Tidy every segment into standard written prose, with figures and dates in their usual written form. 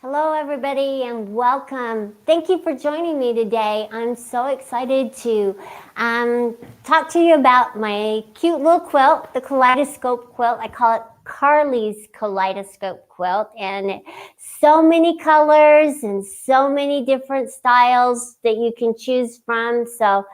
Hello, everybody, and welcome. Thank you for joining me today. I'm so excited to talk to you about my cute little quilt, the Kaleidoscope Quilt. I call it Karla's Kaleidoscope Quilt, and so many colors and so many different styles that you can choose from. So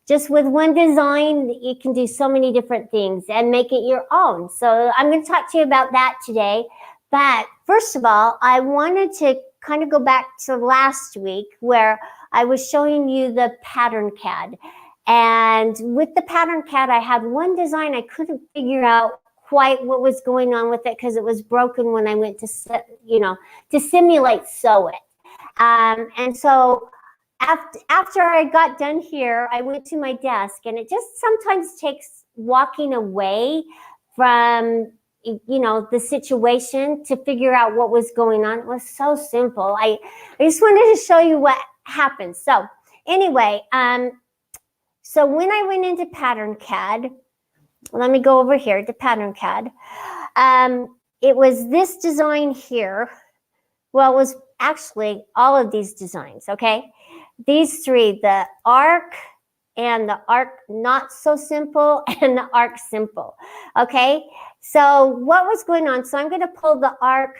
just with one design, you can do so many different things and make it your own. So I'm going to talk to you about that today. But first of all, I wanted to kind of go back to last week where I was showing you the pattern CAD. And with the pattern CAD, I had one design I couldn't figure out quite what was going on with it because it was broken when I went to simulate sew it. And so after I got done here, I went to my desk, and it just sometimes takes walking away from the situation to figure out what was going on. It was so simple. I just wanted to show you what happened. So anyway, so when I went into pattern CAD, let me go over here to pattern CAD. It was this design here. Well, it was actually all of these designs, okay? These three, the arc and the arc not so simple and the arc simple, okay? So what was going on? So I'm going to pull the arc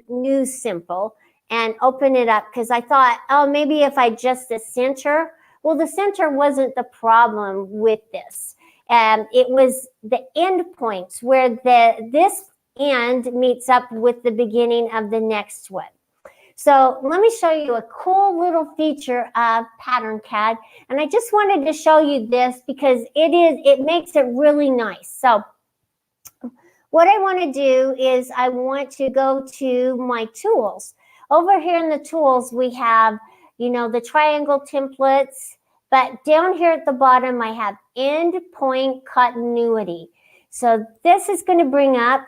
new simple and open it up because I thought, oh, maybe if I adjust the center. Well, the center wasn't the problem with this. It was the end points where this end meets up with the beginning of the next one. So let me show you a cool little feature of pattern CAD. And I just wanted to show you this because it makes it really nice. So what I want to do is I want to go to my tools. Over here in the tools, we have, the triangle templates, but down here at the bottom, I have end point continuity. So this is going to bring up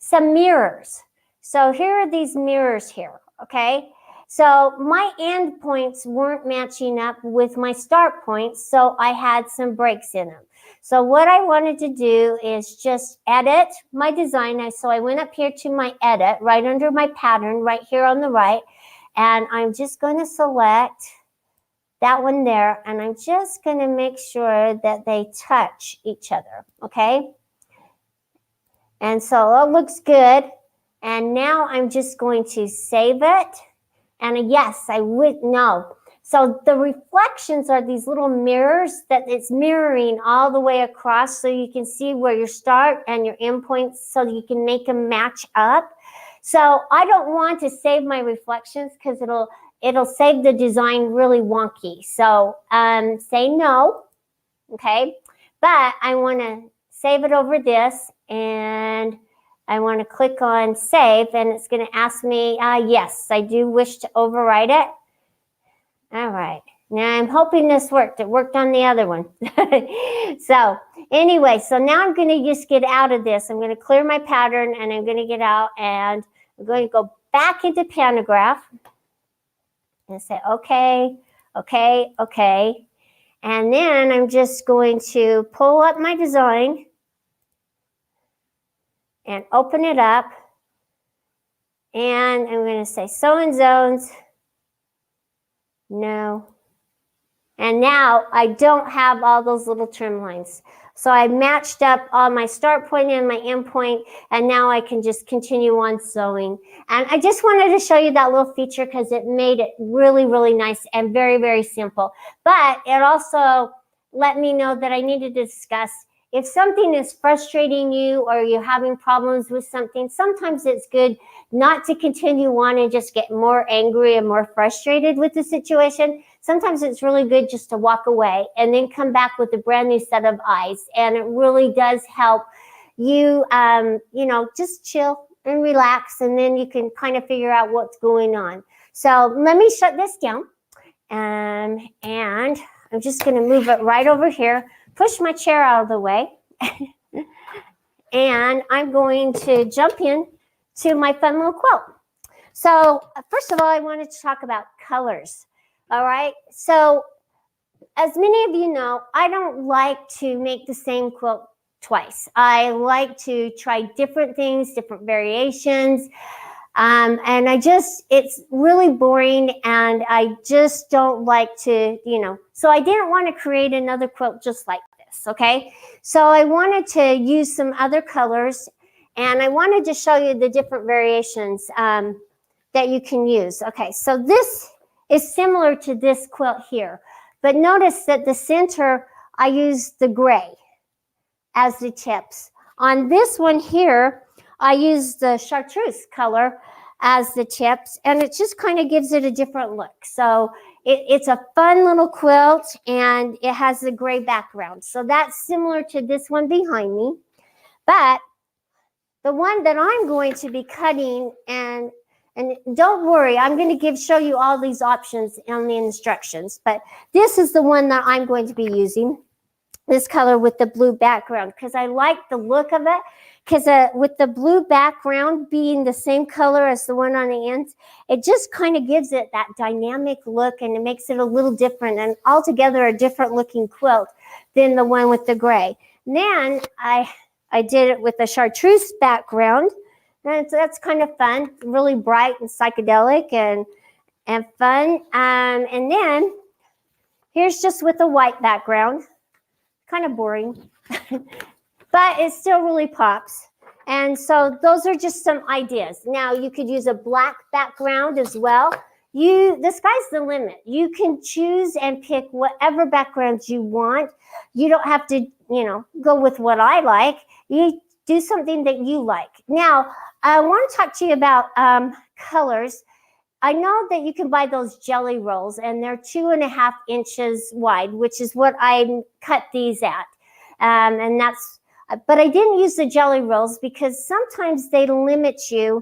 some mirrors. So here are these mirrors here, okay? So my end points weren't matching up with my start points, so I had some breaks in them. So what I wanted to do is just edit my design. So I went up here to my edit, right under my pattern, right here on the right, and I'm just going to select that one there, and I'm just going to make sure that they touch each other, okay? And so it looks good. And now I'm just going to save it. And yes, I would know. So the reflections are these little mirrors that it's mirroring all the way across so you can see where your start and your end points so you can make them match up. So I don't want to save my reflections because it'll save the design really wonky. So say no, okay? But I want to save it over this, and I want to click on save, and it's going to ask me, yes, I do wish to overwrite it. All right. Now I'm hoping this worked. It worked on the other one. So anyway, so now I'm going to just get out of this. I'm going to clear my pattern, and I'm going to get out, and I'm going to go back into Pantograph and say, okay, okay, okay. And then I'm just going to pull up my design and open it up. And I'm going to say sew in zones. No. And now I don't have all those little trim lines. So I matched up on my start point and my end point, and now I can just continue on sewing. And I just wanted to show you that little feature because it made it really, really nice and very, very simple. But it also let me know that I needed to discuss if something is frustrating you or you're having problems with something. Sometimes it's good not to continue on and just get more angry and more frustrated with the situation. Sometimes it's really good just to walk away and then come back with a brand new set of eyes. And it really does help you, just chill and relax, and then you can kind of figure out what's going on. So let me shut this down. And I'm just going to move it right over here, push my chair out of the way, and I'm going to jump in to my fun little quilt. So first of all, I wanted to talk about colors. All right. So as many of you know, I don't like to make the same quilt twice. I like to try different things, different variations. And it's really boring, and I just don't like to, so I didn't want to create another quilt just like this, okay? So I wanted to use some other colors, and I wanted to show you the different variations that you can use. Okay, so this is similar to this quilt here, but notice that the center, I used the gray as the tips. On this one here, I used the chartreuse color as the tips, and it just kind of gives it a different look. So it's a fun little quilt, and it has a gray background. So that's similar to this one behind me. But the one that I'm going to be cutting, and don't worry, I'm going to show you all these options on the instructions, but this is the one that I'm going to be using, this color with the blue background, because I like the look of it, because with the blue background being the same color as the one on the ends, it just kind of gives it that dynamic look, and it makes it a little different and altogether a different looking quilt than the one with the gray. And then I did it with a chartreuse background, and that's kind of fun, really bright and psychedelic and fun. And then here's just with a white background, kind of boring, but it still really pops. And so those are just some ideas. Now you could use a black background as well. The sky's the limit. You can choose and pick whatever backgrounds you want. You don't have to, go with what I like. You do something that you like. Now, I want to talk to you about colors. I know that you can buy those jelly rolls, and they're 2.5 inches wide, which is what I cut these at. But I didn't use the jelly rolls because sometimes they limit you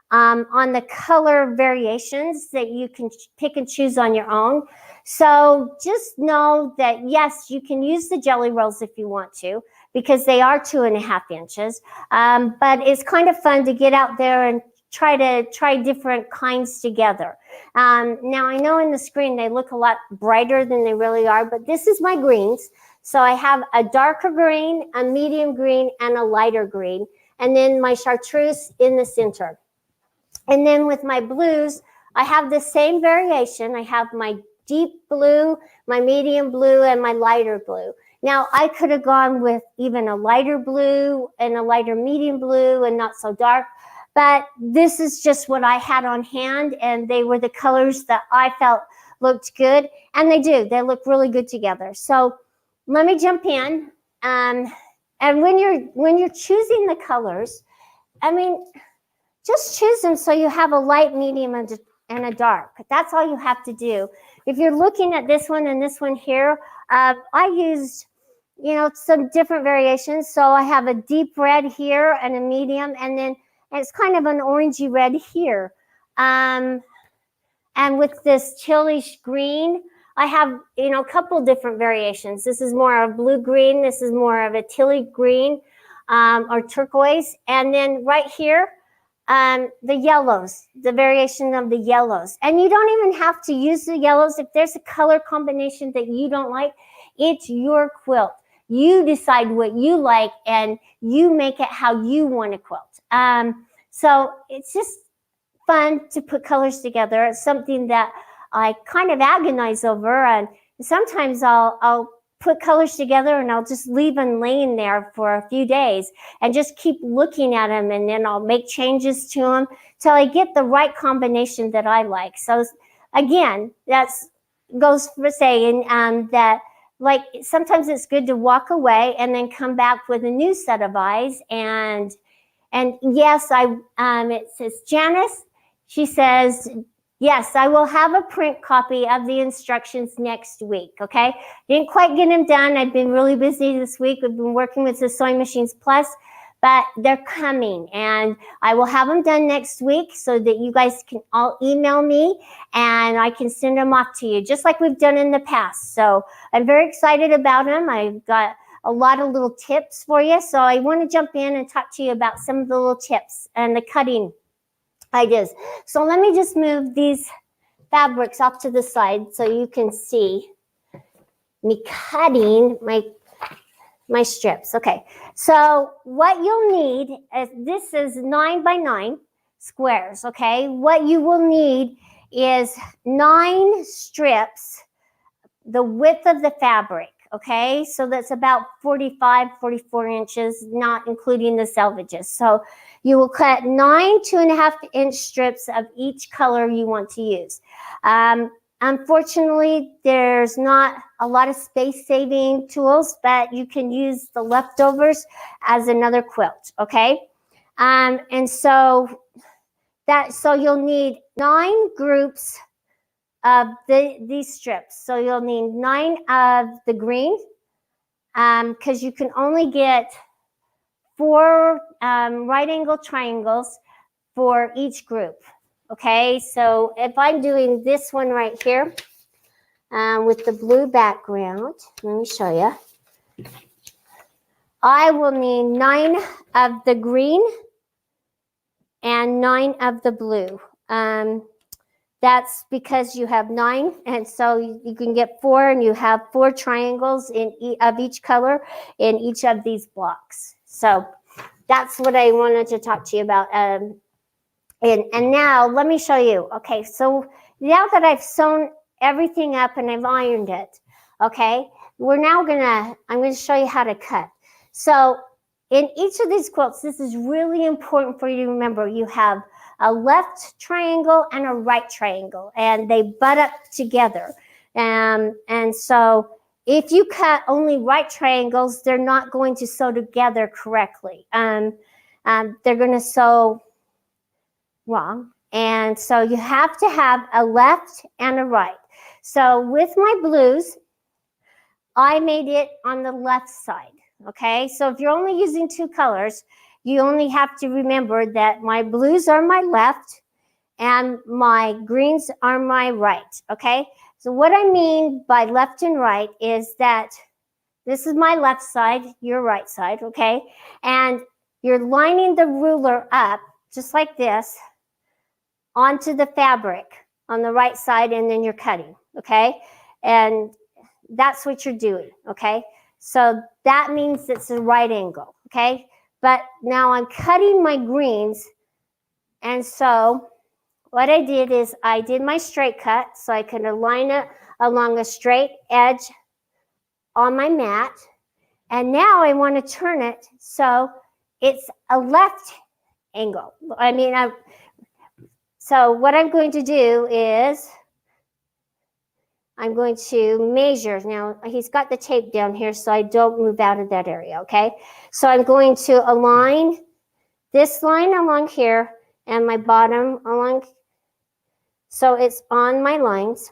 on the color variations that you can pick and choose on your own. So just know that, yes, you can use the jelly rolls if you want to, because they are 2.5 inches. But it's kind of fun to get out there and try different kinds together. Now, I know in the screen they look a lot brighter than they really are, but this is my greens. So I have a darker green, a medium green, and a lighter green, and then my chartreuse in the center. And then with my blues, I have the same variation. I have my deep blue, my medium blue, and my lighter blue. Now, I could have gone with even a lighter blue and a lighter medium blue and not so dark, but this is just what I had on hand, and they were the colors that I felt looked good, and they do. They look really good together. So let me jump in. And when you're choosing the colors, just choose them so you have a light, medium, and a dark. That's all you have to do. If you're looking at this one and this one here, I used, some different variations. So I have a deep red here and a medium, and then it's kind of an orangey red here. And with this chillish green, I have, a couple different variations. This is more of blue green. This is more of a tilly green or turquoise. And then right here, the yellows, the variation of the yellows. And you don't even have to use the yellows. If there's a color combination that you don't like, it's your quilt. You decide what you like, and you make it how you want to quilt. So it's just fun to put colors together. It's something that I kind of agonize over, and sometimes I'll put colors together and I'll just leave them laying there for a few days and just keep looking at them, and then I'll make changes to them till I get the right combination that I like. So again, that goes for saying that, like, sometimes it's good to walk away and then come back with a new set of eyes. And yes, it says Janice. She says, yes, I will have a print copy of the instructions next week, okay? Didn't quite get them done. I've been really busy this week. We've been working with the Sewing Machines Plus, but they're coming, and I will have them done next week so that you guys can all email me, and I can send them off to you, just like we've done in the past. So I'm very excited about them. I've got a lot of little tips for you. So I want to jump in and talk to you about some of the little tips and the cutting ideas. So let me just move these fabrics off to the side so you can see me cutting my strips. Okay, so what you'll need is, this is 9 by 9. squares, okay? What you will need is 9 strips, the width of the fabric, okay? So that's about 45, 44 inches, not including the selvages. So you will cut 9 2.5-inch strips of each color you want to use. Unfortunately, there's not a lot of space-saving tools, but you can use the leftovers as another quilt, okay? And so you'll need 9 groups of these strips. So you'll need 9 of the green, because you can only get 4 right angle triangles for each group. Okay, so if I'm doing this one right here with the blue background, let me show you. I will need 9 of the green and 9 of the blue. That's because you have 9, and so you can get 4, and you have 4 triangles of each color in each of these blocks. So that's what I wanted to talk to you about. And now let me show you. Okay, so now that I've sewn everything up and I've ironed it, okay, I'm gonna show you how to cut. So in each of these quilts, this is really important for you to remember. You have a left triangle and a right triangle, and they butt up together. And so if you cut only right triangles, they're not going to sew together correctly. They're going to sew wrong. And so you have to have a left and a right. So with my blues, I made it on the left side. Okay, so if you're only using 2 colors, you only have to remember that my blues are my left and my greens are my right. Okay, so what I mean by left and right is that this is my left side, your right side, okay? And you're lining the ruler up just like this onto the fabric on the right side, and then you're cutting, okay? And that's what you're doing, okay? So that means it's a right angle, okay? But now I'm cutting my greens, and so what I did is I did my straight cut so I could align it along a straight edge on my mat. And now I want to turn it so it's a left angle. So what I'm going to do is I'm going to measure. Now, he's got the tape down here so I don't move out of that area, okay? So I'm going to align this line along here and my bottom along, so it's on my lines.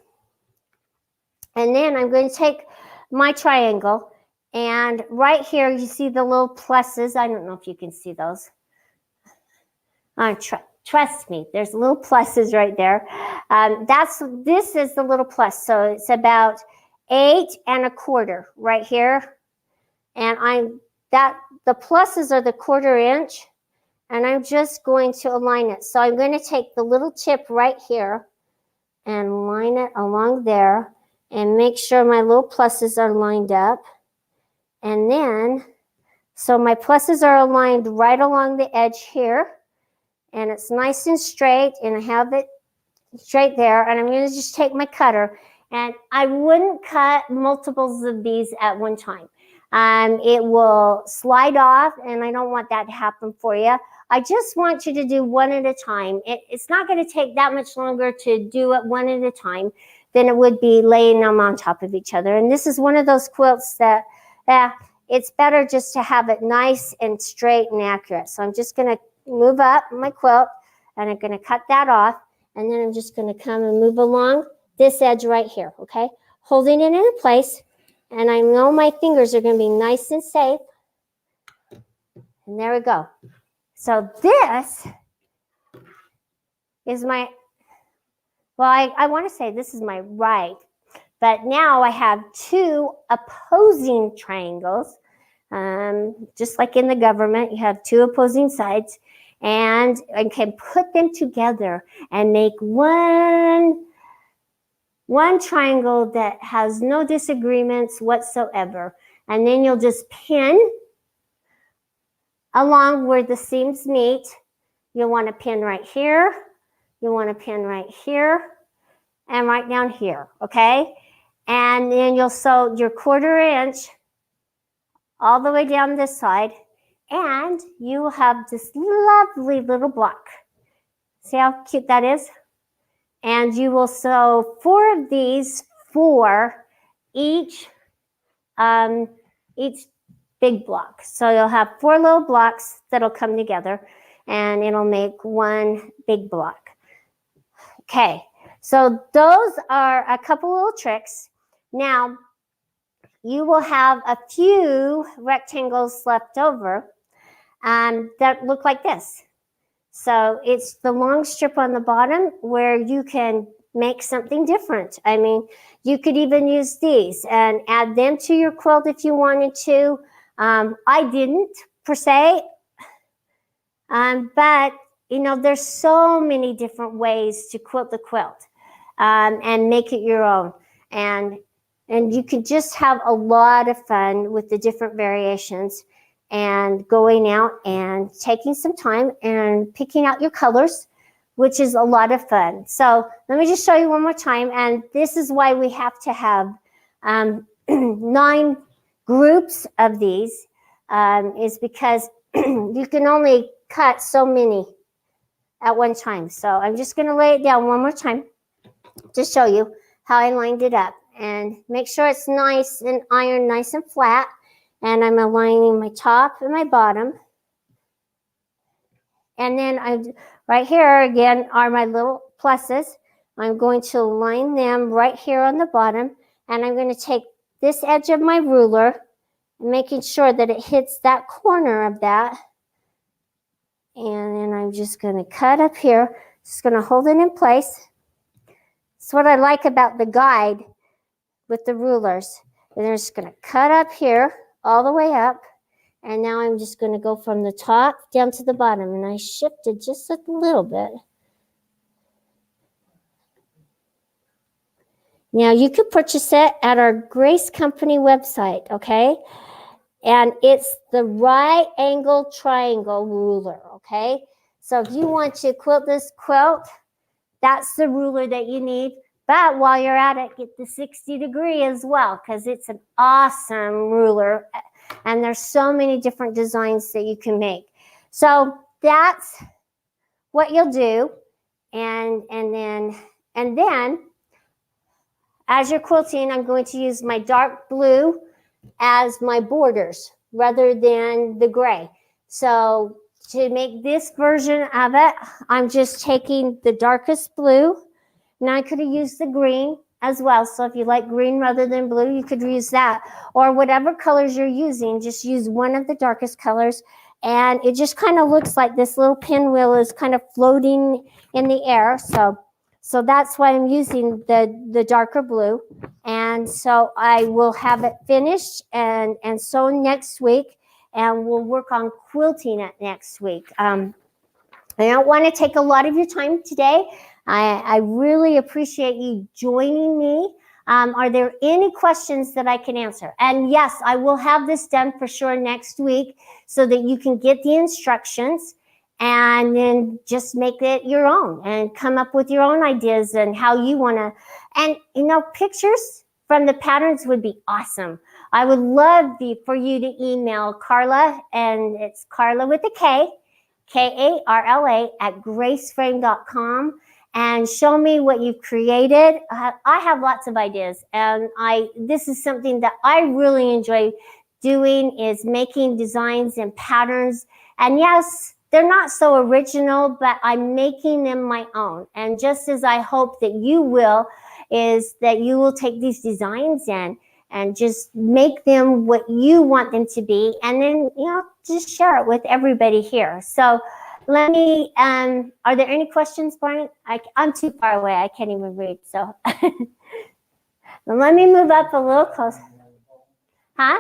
And then I'm going to take my triangle, and right here you see the little pluses. I don't know if you can see those. Trust me, there's little pluses right there. This is the little plus, so it's about 8 1/4 right here, and the pluses are the 1/4 inch, and I'm just going to align it. So I'm going to take the little tip right here and line it along there, and make sure my little pluses are lined up, and then so my pluses are aligned right along the edge here. And it's nice and straight, and I have it straight there. And I'm going to just take my cutter, and I wouldn't cut multiples of these at one time. It will slide off, and I don't want that to happen for you. I just want you to do one at a time. It's not going to take that much longer to do it one at a time than it would be laying them on top of each other. And this is one of those quilts that it's better just to have it nice and straight and accurate. So I'm just going to move up my quilt, and I'm going to cut that off, and then I'm just going to come and move along this edge right here, okay? Holding it in place, and I know my fingers are going to be nice and safe. And there we go. So this is my, well, I want to say this is my right, but now I have 2 opposing triangles. Just like in the government, you have 2 opposing sides, and I can put them together and make one triangle that has no disagreements whatsoever. And then you'll just pin along where the seams meet, You'll want to pin right here. You want to pin right here and right down here, okay? And then you'll sew your 1/4 inch all the way down this side, and you will have this lovely little block. See how cute that is? And you will sew 4 of these for each big block. So you'll have 4 little blocks that'll come together, and it'll make one big block. Okay, so those are a couple little tricks. Now, you will have a few rectangles left over that look like this. So it's the long strip on the bottom where you can make something different. I mean, you could even use these and add them to your quilt if you wanted to. I didn't per se, but you know, there's so many different ways to quilt the quilt and make it your own. And you could just have a lot of fun with the different variations and going out and taking some time and picking out your colors, which is a lot of fun. So let me just show you one more time. And this is why we have to have 9 groups of these, is because you can only cut so many at one time. So I'm just going to lay it down one more time to show you how I lined it up. And make sure it's nice and ironed nice and flat. And I'm aligning my top and my bottom. And then right here again are my little pluses. I'm going to align them right here on the bottom. And I'm going to take this edge of my ruler, making sure that it hits that corner of that. And then I'm just going to cut up here. Just going to hold it in place. That's what I like about the guide with the rulers. And I'm just going to cut up here all the way up. And now I'm just going to go from the top down to the bottom. And I shifted just a little bit. Now you could purchase it at our Grace Company website, okay? And it's the right angle triangle ruler, okay? So if you want to quilt this quilt, that's the ruler that you need. But while you're at it, get the 60-degree as well, because it's an awesome ruler. And there's so many different designs that you can make. So that's what you'll do. And then as you're quilting, I'm going to use my dark blue as my borders rather than the gray. So to make this version of it, I'm just taking the darkest blue. Now I could have used the green as well. So if you like green rather than blue, you could use that. Or whatever colors you're using, just use one of the darkest colors. And it just kind of looks like this little pinwheel is kind of floating in the air. So that's why I'm using the darker blue. And so I will have it finished and sewn next week. And we'll work on quilting it next week. I don't want to take a lot of your time today. I really appreciate you joining me. Are there any questions that I can answer? And yes, I will have this done for sure next week so that you can get the instructions and then just make it your own and come up with your own ideas and how you want to. And, you know, pictures from the patterns would be awesome. I would love for you to email Karla, and it's Karla with a K, Karla at graceframe.com. And show me what you've created. I have lots of ideas, and this is something that I really enjoy doing, is making designs and patterns. And yes, they're not so original, but I'm making them my own. And just as I hope that you will, is that you will take these designs in and just make them what you want them to be, and then, you know, just share it with everybody here. So let me, are there any questions, Brian? I'm too far away. I can't even read. So let me move up a little closer. Huh?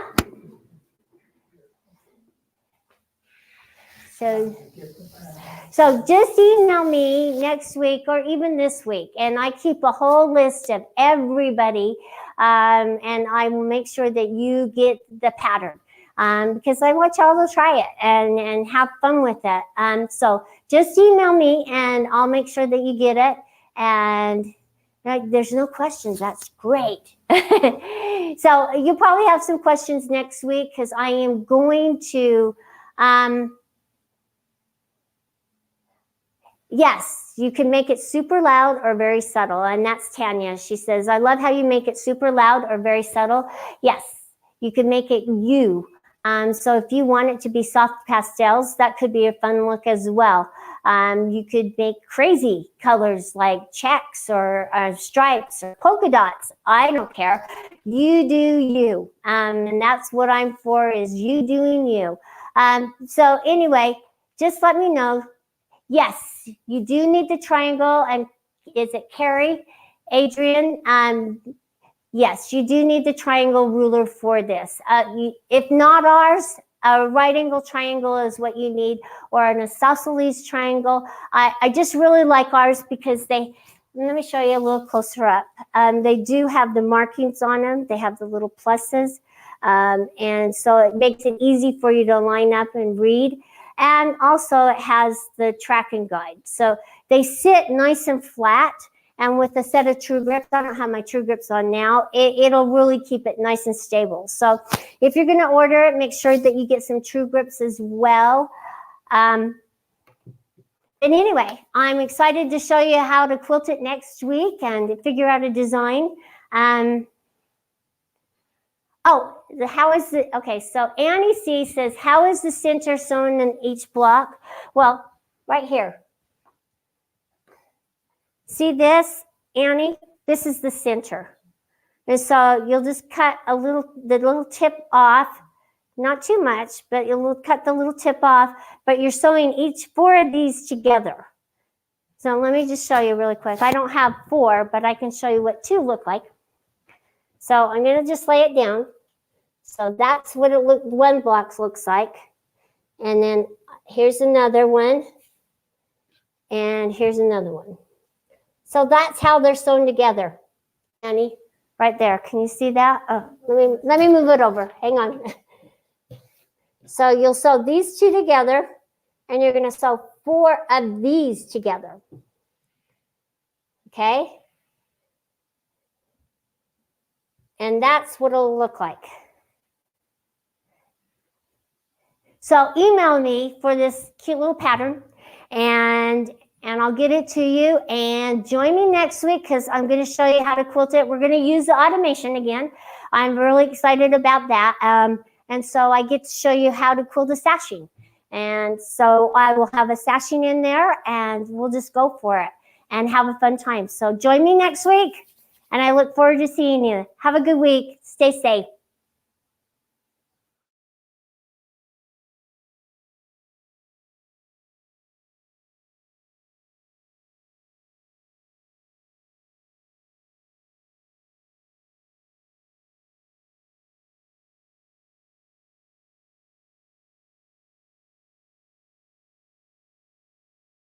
So just email me next week or even this week. And I keep a whole list of everybody. And I will make sure that you get the pattern. Because I want y'all to try it and have fun with it. So just email me and I'll make sure that you get it. And there's no questions. That's great. So you'll probably have some questions next week because I am going to, yes, you can make it super loud or very subtle. And that's Tanya. She says, I love how you make it super loud or very subtle. Yes, you can make it you. So if you want it to be soft pastels, that could be a fun look as well. You could make crazy colors like checks or stripes or polka dots. I don't care. You do you. And that's what I'm for, is you doing you. So anyway, just let me know. Yes, you do need the triangle. And is it Carrie? Adrian? Yes, you do need the triangle ruler for this. If not ours, a right angle triangle is what you need, or an isosceles triangle. I just really like ours because let me show you a little closer up. They do have the markings on them. They have the little pluses. And so it makes it easy for you to line up and read. And also it has the tracking guide. So they sit nice and flat. And with a set of True Grips, I don't have my True Grips on now, it'll really keep it nice and stable. So if you're going to order it, make sure that you get some True Grips as well. And anyway, I'm excited to show you how to quilt it next week and figure out a design. How is it? Okay, so Annie C says, how is the center sewn in each block? Well, right here. See this, Annie? This is the center. And so you'll just cut the little tip off, not too much, but you'll cut the little tip off, but you're sewing each 4 of these together. So let me just show you really quick. I don't have 4, but I can show you what 2 look like. So I'm going to just lay it down. So that's what one block looks like. And then here's another one. And here's another one. So that's how they're sewn together, Annie, right there. Can you see that? Oh, let me move it over. Hang on. So you'll sew these 2 together, and you're going to sew 4 of these together. Okay? And that's what it'll look like. So email me for this cute little pattern, and I'll get it to you. And join me next week because I'm going to show you how to quilt it. We're going to use the automation again. I'm really excited about that. And so I get to show you how to quilt a sashing. And so I will have a sashing in there, and we'll just go for it and have a fun time. So join me next week, and I look forward to seeing you. Have a good week. Stay safe.